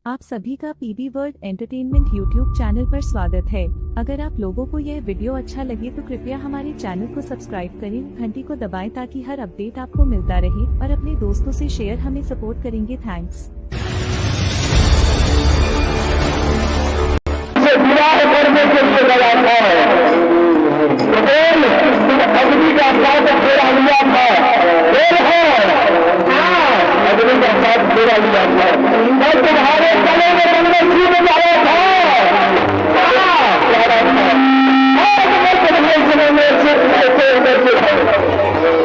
आप सभी का PB world entertainment YouTube channel पर स्वागत है। अगर आप लोगों को यह वीडियो अच्छा लगे तो कृपया हमारे चैनल को सब्सक्राइब करें, घंटी को दबाएं ताकि हर अपडेट आपको मिलता रहे और अपने दोस्तों से शेयर हमें सपोर्ट करेंगे। थैंक्स। तुम्हारे गले में बंदर छूट जाया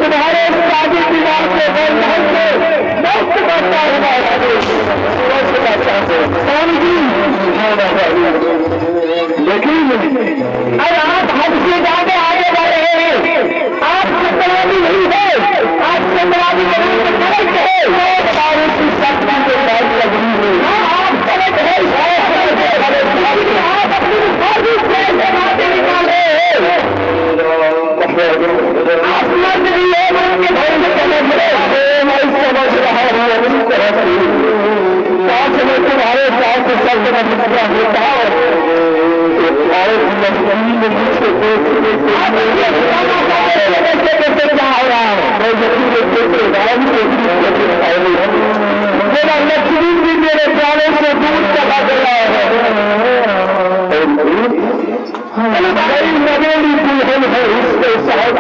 तुम्हारे शादी विवाह के मस्त करता हुआ लेकिन अब आप हमसे ज्यादा आगे बढ़ रहे हैं। आप संक्रांति नहीं है, आप संक्रांति गलत है। शक्ति के साथ लगी हुई आप गलत है, आप अपनी मर्जी से जमाते निकाले। आप मर्द भी है, मर्द के भाई से समझ रहे मैं समझ रहा हूँ अपनी तरह से। साथ में तुम्हारे साथ शब्द होता मेरा लक्ष्मी भी मेरे जाने से दूर चला गया है। नवेली दुल्हन है इसके साथ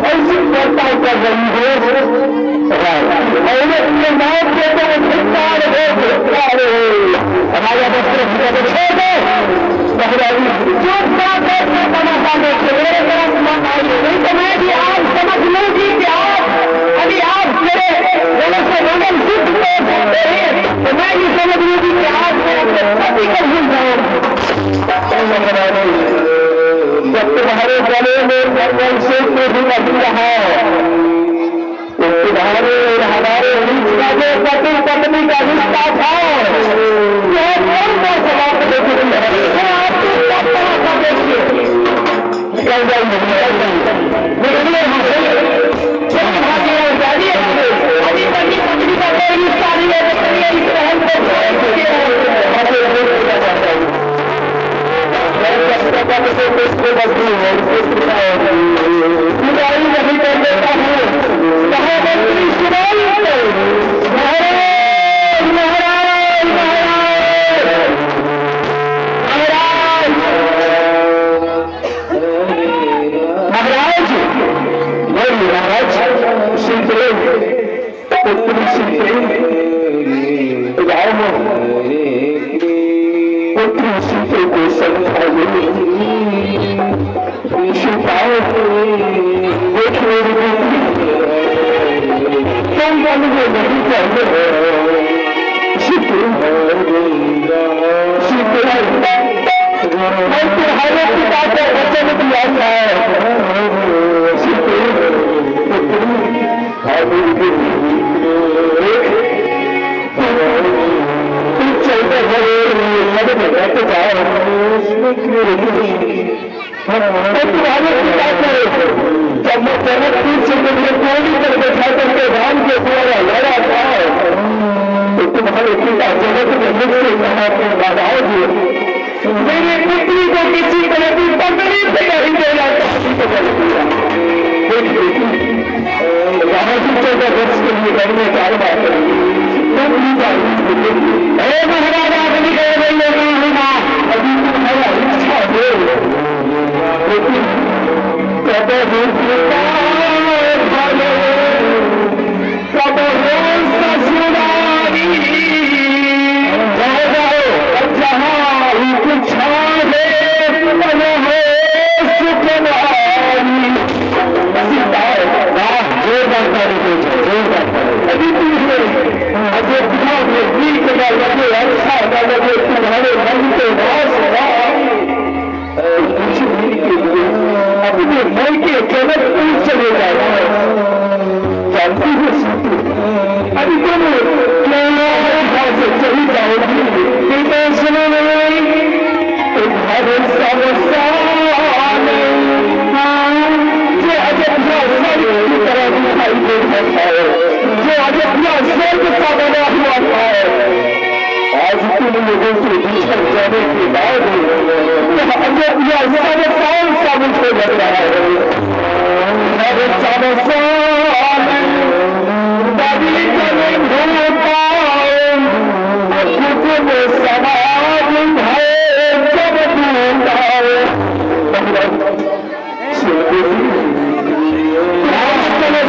ऐसी वर्ता कर रही है औरत के नाम के तो धिक्कार हो हमारा वस्त्र छोड़ दो जो बात है तमाशा देखते मेरे तरफ मत आइए, नहीं तो मैं भी आज समझ लूंगी कि आप अभी आप मेरे गले से मंगल सिद्ध कर सकते हैं, तो मैं भी समझ लूंगी कि आज मैं अपने पति को भूल जाऊंगी। जब तुम्हारे गले में मंगल सूत्र भी नहीं रहा तुम्हारे और हमारे बीच का जो पति पत्नी का रिश्ता था यह कौन सा समाप्त हो चुकी है। आपकी तत्परता देखिए निकल जाइए अभी पति पत्नी का कोई रिश्ता नहीं है। इस बहन बुराई नहीं कर देता हूँ। महामंत्री सुनाई जब मैं जनकपुर से मुझे गोली पर बैठा करके राम के द्वारा लड़ा था तो तुम्हारे पिता जनक ने मुझसे कहा कि बाबाजी मेरे पुत्री को किसी तरह की पकड़ी से नहीं देना यहाँ की 14 वर्ष के लिए करने का महाराजा अभी तुम्हारा इच्छा हो लेकिन कब ससुरारी जहाँ इच्छा है सुखनारी अभी अयोध्या में गीत न लगे अच्छा न लगे तुम्हारे मन के अपने मन के जनकपुर चले जाए जानती हो अभी तुम से चली जाओगी पिता सुनो तुम्हारे समस्या जो अयोध्या स्वर्ग की तरह दिखाई दे सकता है, जो अयोध्या स्वर्ग सा बना हुआ उनके पीछे जाने के बाद यह सारे साल साबित हो जाता है। सारे सारे साल दादी चले घूमता खुद में समाज है जब ढूंढा चले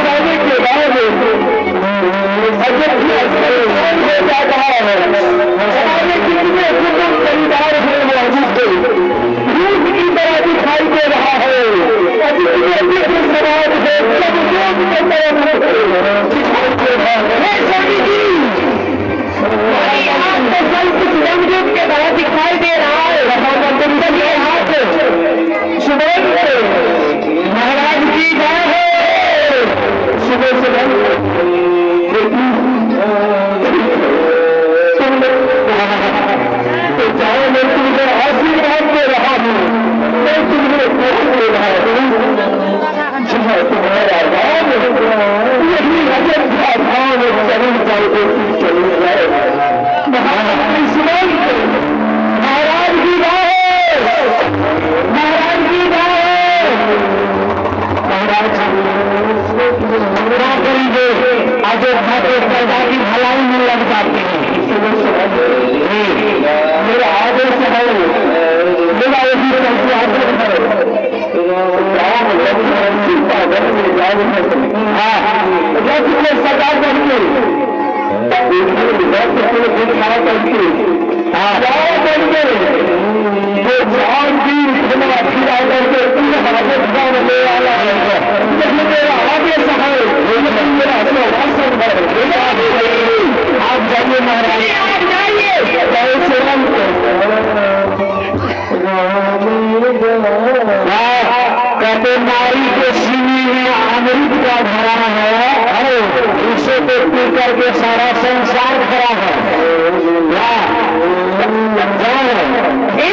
जाने के बाद अजब हो जाता है। हमारे कितने कुटुंब परिवार है मौजूद रूप की तरह दिखाई दे रहा है। कितने समाज है सब लोग की तरफ दिखाई दे रहा है। स्वामी जी आपको सब कुछ रंगरूप के तरह दिखाई दे रहा है। ये हाथ सुबह महाराज की जय है। सुबह सुबह जाओ मैं तुमको आशीर्वाद दे रहा हूँ, मैं तुम्हें दे रहा हूँ। तुम्हारा भाव यही अयोध्या भाव चरण जाओगे चले जाए। महाराज की गाय महाराज की गाय महाराज क्या करेंगे अयोध्या के प्रजा की भलाई में लग जाते हैं। मेरा आदेश है मेरा यही सबसे आदेश है। हाँ सरकार करके खड़ा करके जो जान की खिला करके पूरे हाथ ले आया है। मेरा आदेश है मेरा शासन है। आप जाइए महाराज आप जाइए कहते नारी के सीने में अमृत का भरा है उसे तो पी करके सारा संसार भरा है। हे